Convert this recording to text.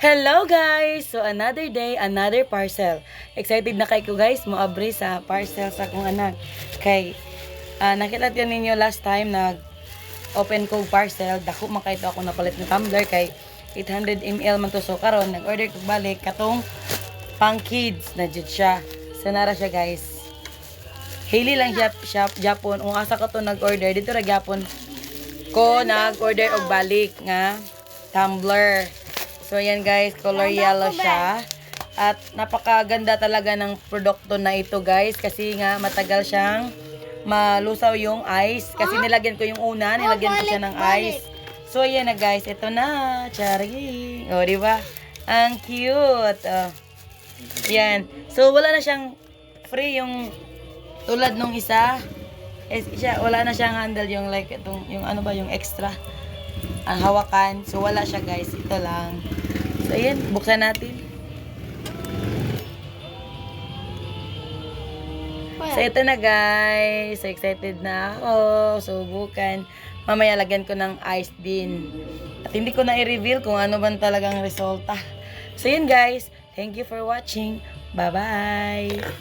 Hello guys! So another day, another parcel. Excited na kay ko guys, mo abri sa parcel sa akong anak. Kay nakita din ninyo last time nag open ko parcel, dako man kay to ako napalit ng tumbler kay 800 ml man to, so karon nag-order ko balik katong pang kids na jud siya. Sanara siya guys. Hili lang siya Japon. Kung asa ko to nag-order dito ra gyapon ko nag-order og balik nga tumbler. So, yan guys, color yellow siya. At napakaganda talaga ng produkto na ito guys. Kasi nga, matagal siyang malusaw yung ice. Kasi nilagyan ko yung una, nilagyan ko siya ng ice. So, yan na guys, ito na. Charing. O, diba? Ang cute. Yan. So, wala na siyang free yung tulad nung isa. Wala na siyang handle yung like, itong, yung ano ba, yung extra. Ang hawakan. So, wala siya guys. Ito lang. So, ayan. Buksan natin. So, ito na guys. So, excited na ako. So, bukan. Mamaya lagyan ko ng ice din. At hindi ko na i-reveal kung ano ba talagang resulta. So, yun guys. Thank you for watching. Bye-bye.